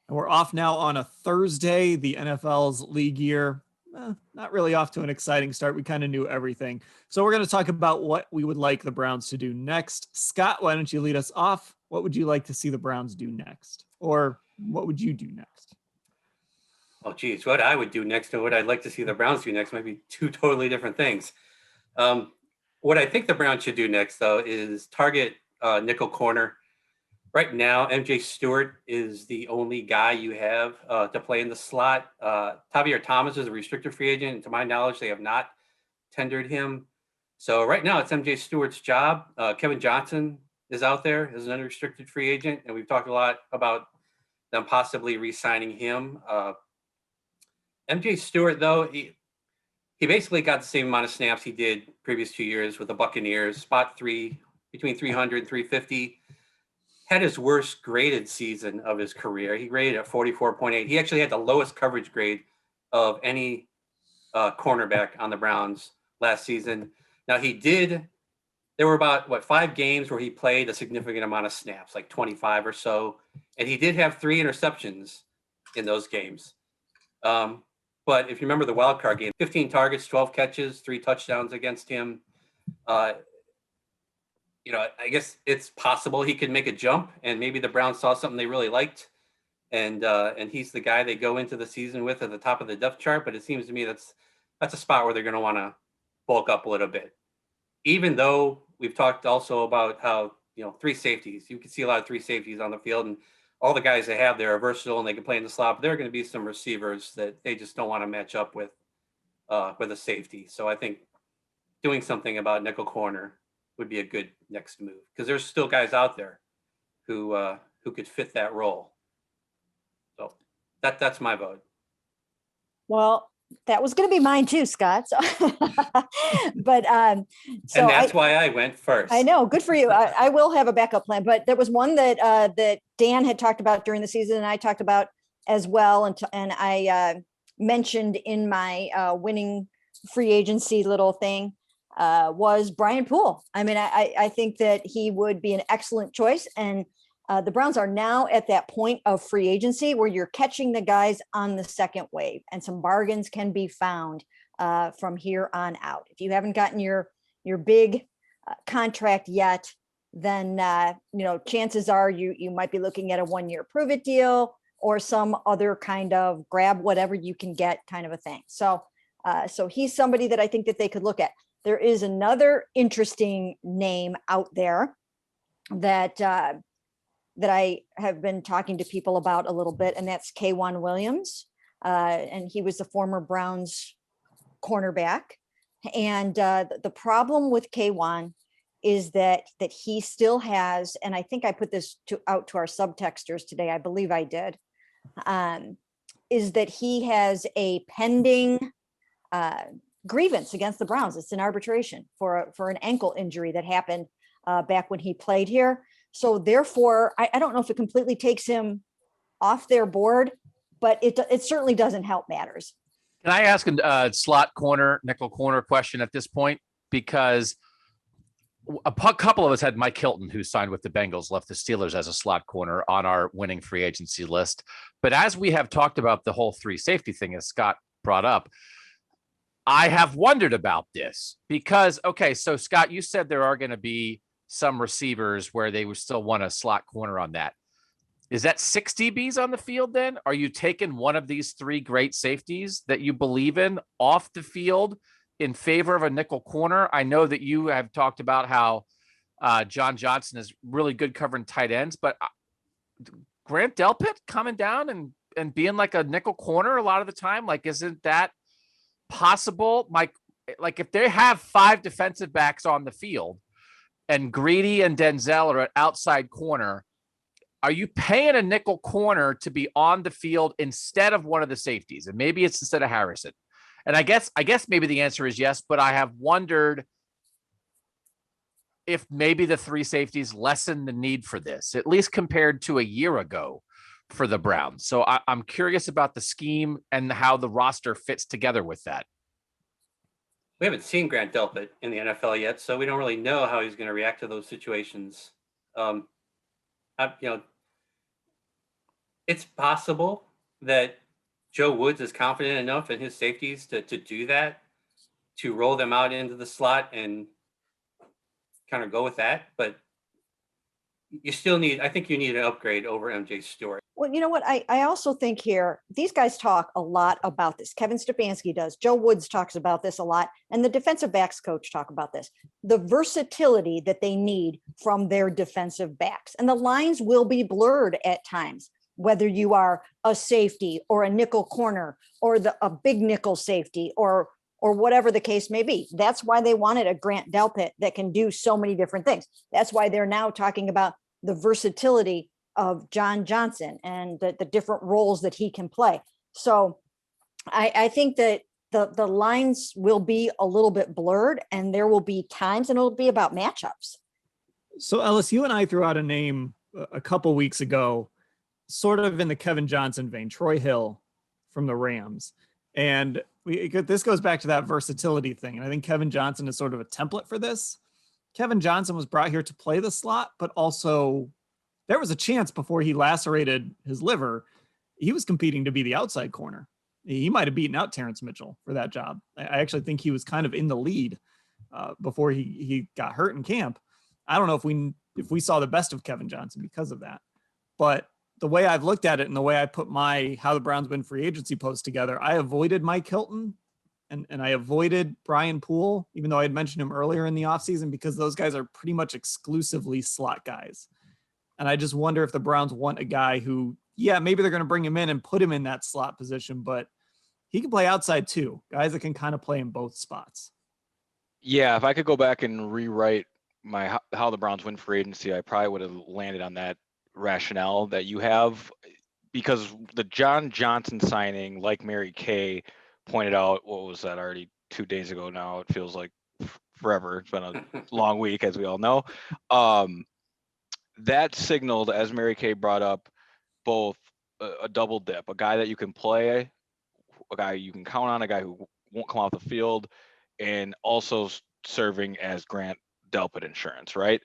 And we're off now on a Thursday. The NFL's league year, not really off to an exciting start. We kind of knew everything. So we're going to talk about what we would like the Browns to do next. Scott, why don't you lead us off? What would you like to see the Browns do next? Or what would you do next? Oh, geez, what I would do next and what I'd like to see the Browns do next might be two totally different things. What I think the Browns should do next, though, is target nickel corner. Right now, MJ Stewart is the only guy you have to play in the slot. Tavierre Thomas is a restricted free agent. And to my knowledge, they have not tendered him. So right now, it's MJ Stewart's job. Kevin Johnson is out there as an unrestricted free agent, and we've talked a lot about them possibly re-signing him. MJ Stewart, though, he basically got the same amount of snaps he did previous 2 years with the Buccaneers, spot 3, between 300 and 350. Had his worst graded season of his career. He graded at 44.8. He actually had the lowest coverage grade of any cornerback on the Browns last season. Now there were about 5 games where he played a significant amount of snaps, like 25 or so. And he did have 3 interceptions in those games. But if you remember the wild card game, 15 targets, 12 catches, 3 touchdowns against him. I guess it's possible he could make a jump, and maybe the Browns saw something they really liked, and he's the guy they go into the season with at the top of the depth chart. But it seems to me that's a spot where they're going to want to bulk up a little bit. Even though we've talked also about how 3 safeties, you can see a lot of 3 safeties on the field, and all the guys they have there are versatile and they can play in the slot. But there are going to be some receivers that they just don't want to match up with a safety. So I think doing something about nickel corner would be a good next move, because there's still guys out there who could fit that role. So that's my vote. Well, that was going to be mine too, Scott. So, but and that's why I went first. I know, good for you. I will have a backup plan, but there was one that Dan had talked about during the season, and I talked about as well, and I mentioned in my winning free agency little thing. Was Brian Poole. I mean, I think that he would be an excellent choice. And the Browns are now at that point of free agency where you're catching the guys on the second wave, and some bargains can be found from here on out. If you haven't gotten your big contract yet, then chances are you might be looking at a 1-year prove it deal or some other kind of grab whatever you can get kind of a thing. So he's somebody that I think that they could look at. There is another interesting name out there that I have been talking to people about a little bit, and that's K'Wan Williams. And he was the former Browns cornerback. And the problem with K'Wan is that he still has, and I think I put this out to our subtexters today, I believe I did, is that he has a pending grievance against the Browns. It's an arbitration for an ankle injury that happened back when he played here. So therefore, I don't know if it completely takes him off their board, but it certainly doesn't help matters. Can I ask a slot corner, nickel corner question at this point? Because a couple of us had Mike Hilton, who signed with the Bengals, left the Steelers as a slot corner on our winning free agency list. But as we have talked about the whole 3 safety thing, as Scott brought up, I have wondered about this because, okay, so Scott, you said there are going to be some receivers where they would still want a slot corner on that. Is that 6 DBs on the field then? Are you taking one of these 3 great safeties that you believe in off the field in favor of a nickel corner? I know that you have talked about how John Johnson is really good covering tight ends, but Grant Delpit coming down and being like a nickel corner a lot of the time, like, isn't that possible? Like if they have 5 defensive backs on the field and Greedy and Denzel are at outside corner, are you paying a nickel corner to be on the field instead of one of the safeties? And maybe it's instead of Harrison. And I guess maybe the answer is yes, but I have wondered if maybe the 3 safeties lessen the need for this, at least compared to a year ago for the Browns. So I'm curious about the scheme and how the roster fits together with that. We haven't seen Grant Delpit in the NFL yet, so we don't really know how he's going to react to those situations. It's possible that Joe Woods is confident enough in his safeties to do that, to roll them out into the slot and kind of go with that. But you still need, I think you need an upgrade over MJ Stewart. Well, you know what? I also think here, these guys talk a lot about this. Kevin Stefanski does. Joe Woods talks about this a lot. And the defensive backs coach talk about this. The versatility that they need from their defensive backs. And the lines will be blurred at times, whether you are a safety or a nickel corner or a big nickel safety or whatever the case may be. That's why they wanted a Grant Delpit that can do so many different things. That's why they're now talking about the versatility of John Johnson and the different roles that he can play. So I think that the lines will be a little bit blurred and there will be times and it'll be about matchups. So Ellis, you and I threw out a name a couple weeks ago, sort of in the Kevin Johnson vein, Troy Hill from the Rams. And this goes back to that versatility thing. And I think Kevin Johnson is sort of a template for this. Kevin Johnson was brought here to play the slot, but also there was a chance before he lacerated his liver, he was competing to be the outside corner. He might have beaten out Terrence Mitchell for that job. I actually think he was kind of in the lead before he got hurt in camp. I don't know if we saw the best of Kevin Johnson because of that. But the way I've looked at it and the way I put my How the Browns Win Free Agency post together, I avoided Mike Hilton and I avoided Brian Poole, even though I had mentioned him earlier in the offseason, because those guys are pretty much exclusively slot guys. And I just wonder if the Browns want a guy who, yeah, maybe they're going to bring him in and put him in that slot position, but he can play outside too. Guys that can kind of play in both spots. Yeah, if I could go back and rewrite my How the Browns Win Free Agency, I probably would have landed on that rationale that you have, because the John Johnson signing, like Mary Kay pointed out, what was that, already 2 days ago now? It feels like forever. It's been a long week, as we all know. That signaled, as Mary Kay brought up, both a double dip, a guy that you can play, a guy you can count on, a guy who won't come off the field, and also serving as Grant Delpit insurance, right?